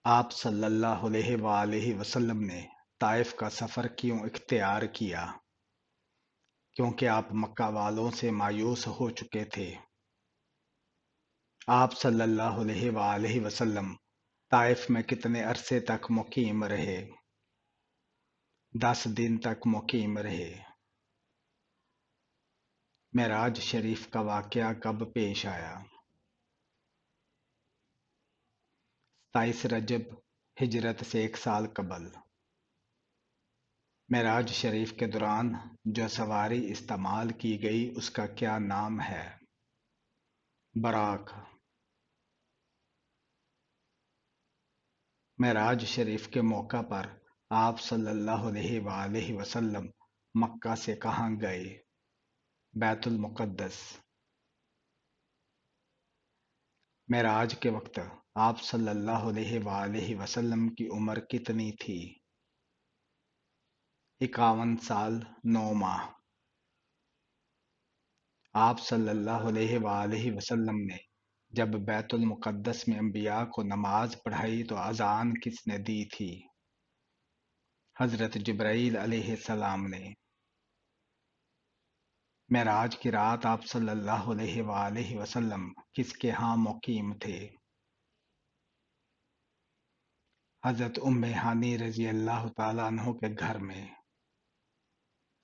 آپ صلی اللہ علیہ وآلہ وسلم نے طائف کا سفر کیوں اختیار کیا؟ کیونکہ آپ مکہ والوں سے مایوس ہو چکے تھے۔ آپ صلی اللہ علیہ وآلہ وسلم طائف میں کتنے عرصے تک مقیم رہے؟ 10 دن تک مقیم رہے۔ معراج شریف کا واقعہ کب پیش آیا؟ 27 رجب ہجرت سے 1 سال قبل۔ معراج شریف کے دوران جو سواری استعمال کی گئی اس کا کیا نام ہے؟ براق۔ معراج شریف کے موقع پر آپ صلی اللہ علیہ وآلہ وسلم مکہ سے کہاں گئے؟ بیت المقدس۔ معراج کے وقت آپ صلی اللہ علیہ وآلہ وسلم کی عمر کتنی تھی؟ 51 سال 9 ماہ۔ آپ صلی اللہ علیہ وآلہ وسلم نے جب بیت المقدس میں انبیاء کو نماز پڑھائی تو اذان کس نے دی تھی؟ حضرت جبرائیل علیہ السلام نے۔ معراج کی رات آپ صلی اللہ علیہ وآلہ وسلم کس کے ہاں مقیم تھے؟ حضرت ام ہانی رضی اللہ تعالیٰ عنہ کے گھر میں۔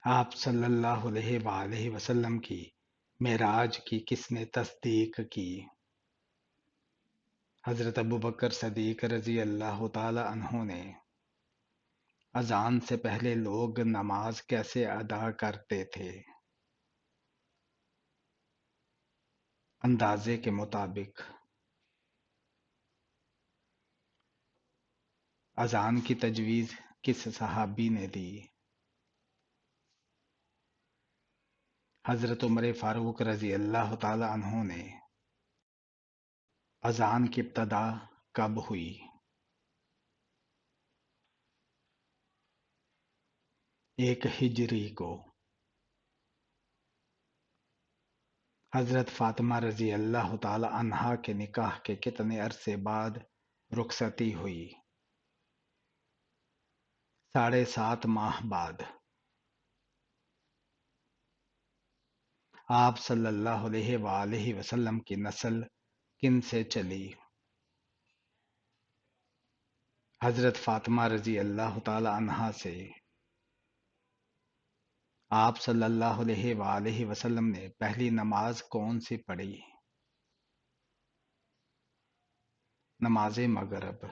آپ صلی اللہ علیہ وآلہ وسلم کی معراج کی کس نے تصدیق کی؟ حضرت ابوبکر صدیق رضی اللہ تعالی عنہ نے۔ اذان سے پہلے لوگ نماز کیسے ادا کرتے تھے؟ اندازے کے مطابق۔ اذان کی تجویز کس صحابی نے دی؟ حضرت عمر فاروق رضی اللہ تعالی عنہ نے۔ اذان کی ابتدا کب ہوئی؟ 1 ہجری کو۔ حضرت فاطمہ رضی اللہ تعالی عنہا کے نکاح کے کتنے عرصے بعد رخصتی ہوئی؟ 7.5 ماہ بعد۔ آپ صلی اللہ علیہ وآلہ وسلم کی نسل کن سے چلی؟ حضرت فاطمہ رضی اللہ تعالی عنہا سے۔ آپ صلی اللہ علیہ وآلہ وسلم نے پہلی نماز کون سی پڑھی؟ نماز مغرب۔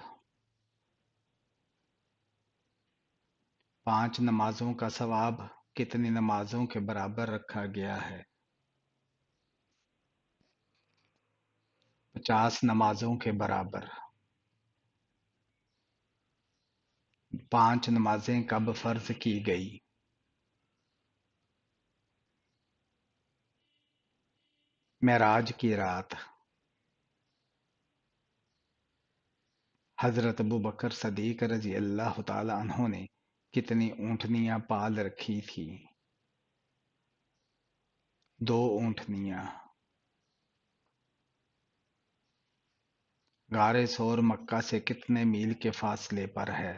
5 نمازوں کا ثواب کتنی نمازوں کے برابر رکھا گیا ہے؟ 50 نمازوں کے برابر۔ 5 نمازیں کب فرض کی گئی؟ معراج کی رات۔ حضرت ابوبکر صدیق رضی اللہ تعالی عنہ نے کتنی اونٹنیاں پال رکھی تھی؟ 2 اونٹنیاں۔ غار ثور مکہ سے کتنے میل کے فاصلے پر ہے؟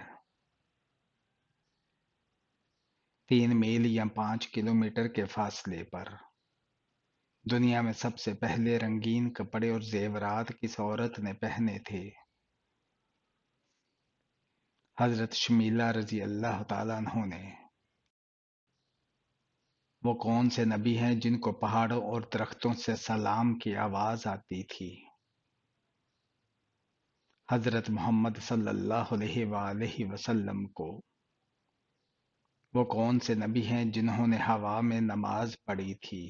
3 میل یا 5 کلومیٹر کے فاصلے پر۔ دنیا میں سب سے پہلے رنگین کپڑے اور زیورات کس عورت نے پہنے تھے؟ حضرت شمیلہ رضی اللہ تعالیٰ عنہ نے۔ وہ کون سے نبی ہیں جن کو پہاڑوں اور درختوں سے سلام کی آواز آتی تھی؟ حضرت محمد صلی اللہ علیہ وآلہ وسلم کو۔ وہ کون سے نبی ہیں جنہوں نے ہوا میں نماز پڑھی تھی؟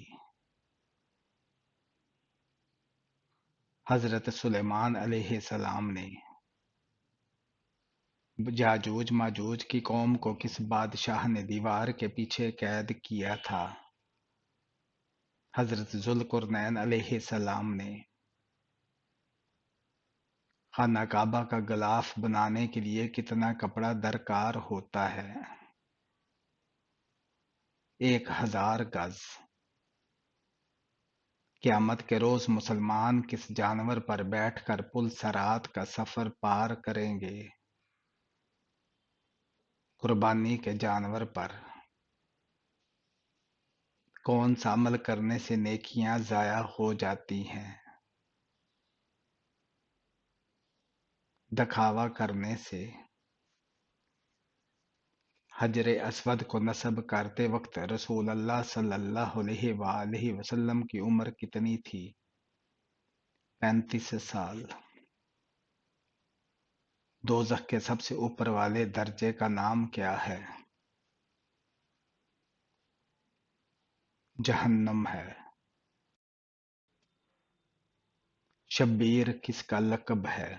حضرت سلیمان علیہ السلام نے۔ یاجوج ماجوج کی قوم کو کس بادشاہ نے دیوار کے پیچھے قید کیا تھا؟ حضرت ذوالقرنین علیہ السلام نے۔ خانہ کعبہ کا غلاف بنانے کے لیے کتنا کپڑا درکار ہوتا ہے؟ 1000 گز۔ قیامت کے روز مسلمان کس جانور پر بیٹھ کر پل صراط کا سفر پار کریں گے؟ قربانی کے جانور پر۔ کون سا عمل کرنے سے نیکیاں ضائع ہو جاتی ہیں؟ دکھاوا کرنے سے۔ حجر اسود کو نصب کرتے وقت رسول اللہ صلی اللہ علیہ وآلہ وسلم کی عمر کتنی تھی؟ 35 سال۔ دوزخ کے سب سے اوپر والے درجے کا نام کیا ہے؟ جہنم ہے۔ شبیر کس کا لقب ہے؟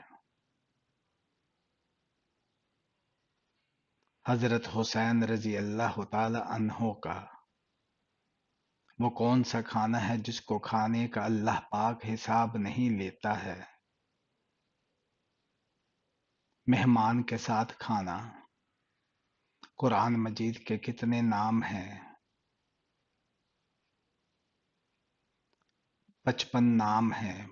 حضرت حسین رضی اللہ تعالی عنہ کا۔ وہ کون سا کھانا ہے جس کو کھانے کا اللہ پاک حساب نہیں لیتا ہے؟ مہمان کے ساتھ کھانا۔ قرآن مجید کے کتنے نام ہیں؟ 55 نام ہیں۔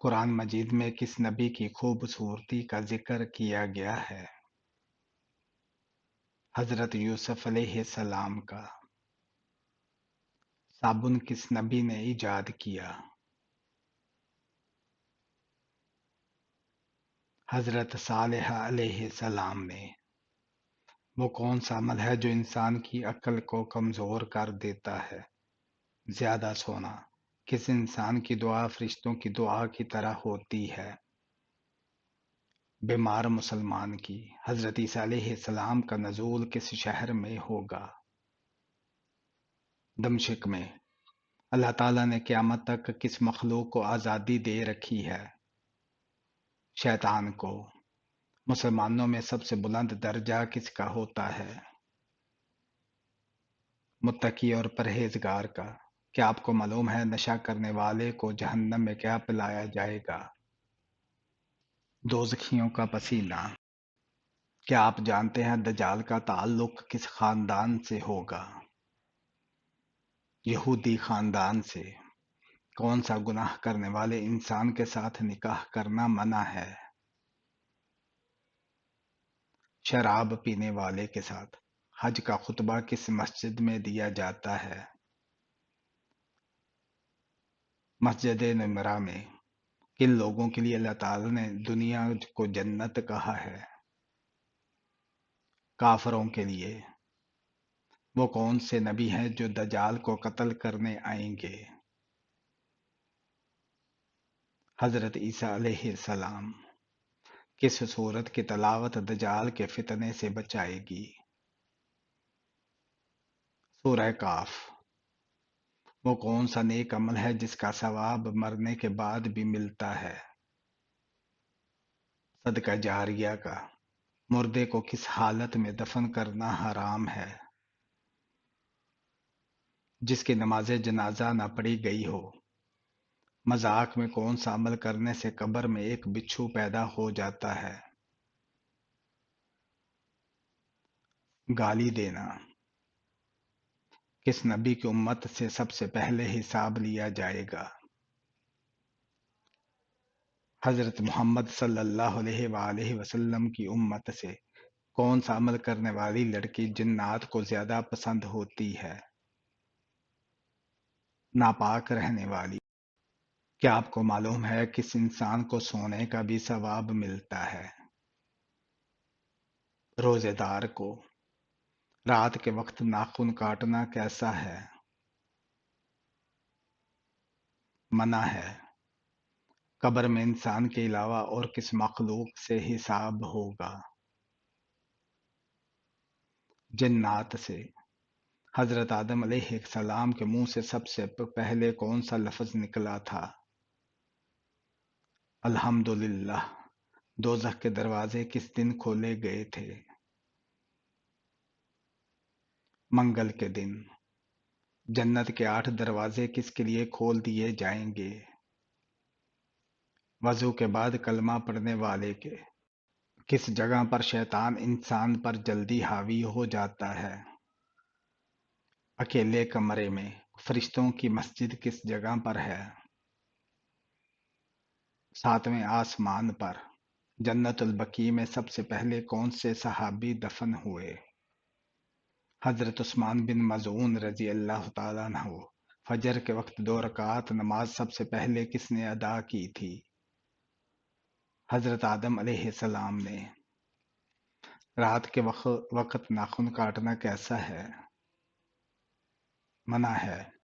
قرآن مجید میں کس نبی کی خوبصورتی کا ذکر کیا گیا ہے؟ حضرت یوسف علیہ السلام کا۔ صابن کس نبی نے ایجاد کیا؟ حضرت صالح علیہ السلام نے۔ وہ کون سا عمل ہے جو انسان کی عقل کو کمزور کر دیتا ہے؟ زیادہ سونا۔ کس انسان کی دعا فرشتوں کی دعا کی طرح ہوتی ہے؟ بیمار مسلمان کی۔ حضرت عیسیٰ علیہ السلام کا نزول کس شہر میں ہوگا؟ دمشق میں۔ اللہ تعالیٰ نے قیامت تک کس مخلوق کو آزادی دے رکھی ہے؟ شیطان کو۔ مسلمانوں میں سب سے بلند درجہ کس کا ہوتا ہے؟ متقی اور پرہیزگار کا۔ کیا آپ کو معلوم ہے نشہ کرنے والے کو جہنم میں کیا پلایا جائے گا؟ دوزخیوں کا پسینہ۔ کیا آپ جانتے ہیں دجال کا تعلق کس خاندان سے ہوگا؟ یہودی خاندان سے۔ کون سا گناہ کرنے والے انسان کے ساتھ نکاح کرنا منع ہے؟ شراب پینے والے کے ساتھ۔ حج کا خطبہ کس مسجد میں دیا جاتا ہے؟ مسجد نمرہ میں۔ کن لوگوں کے لیے اللہ تعالیٰ نے دنیا کو جنت کہا ہے؟ کافروں کے لیے۔ وہ کون سے نبی ہیں جو دجال کو قتل کرنے آئیں گے؟ حضرت عیسیٰ علیہ السلام۔ کس سورت کی تلاوت دجال کے فتنے سے بچائے گی؟ سورہ کاف۔ وہ کون سا نیک عمل ہے جس کا ثواب مرنے کے بعد بھی ملتا ہے؟ صدقہ جاریہ کا۔ مردے کو کس حالت میں دفن کرنا حرام ہے؟ جس کی نماز جنازہ نہ پڑھی گئی ہو۔ مذاق میں کون سا عمل کرنے سے قبر میں ایک بچھو پیدا ہو جاتا ہے؟ گالی دینا۔ کس نبی کی امت سے سب سے پہلے حساب لیا جائے گا؟ حضرت محمد صلی اللہ علیہ وآلہ وسلم کی امت سے۔ کون سا عمل کرنے والی لڑکی جنات کو زیادہ پسند ہوتی ہے؟ ناپاک رہنے والی۔ کیا آپ کو معلوم ہے کس انسان کو سونے کا بھی ثواب ملتا ہے؟ روزے دار کو۔ رات کے وقت ناخن کاٹنا کیسا ہے؟ منع ہے۔ قبر میں انسان کے علاوہ اور کس مخلوق سے حساب ہوگا؟ جنات سے۔ حضرت آدم علیہ السلام کے منہ سے سب سے پہلے کون سا لفظ نکلا تھا؟ الحمدللہ۔ دوزخ کے دروازے کس دن کھولے گئے تھے؟ منگل کے دن۔ جنت کے 8 دروازے کس کے لیے کھول دیے جائیں گے؟ وضو کے بعد کلمہ پڑھنے والے کے۔ کس جگہ پر شیطان انسان پر جلدی حاوی ہو جاتا ہے؟ اکیلے کمرے میں۔ فرشتوں کی مسجد کس جگہ پر ہے؟ 7ویں آسمان پر۔ جنت البقیع میں سب سے پہلے کون سے صحابی دفن ہوئے؟ حضرت عثمان بن مظعون رضی اللہ تعالیٰ عنہ۔ فجر کے وقت 2 رکعات نماز سب سے پہلے کس نے ادا کی تھی؟ حضرت آدم علیہ السلام نے۔ رات کے وقت ناخن کاٹنا کیسا ہے؟ منع ہے۔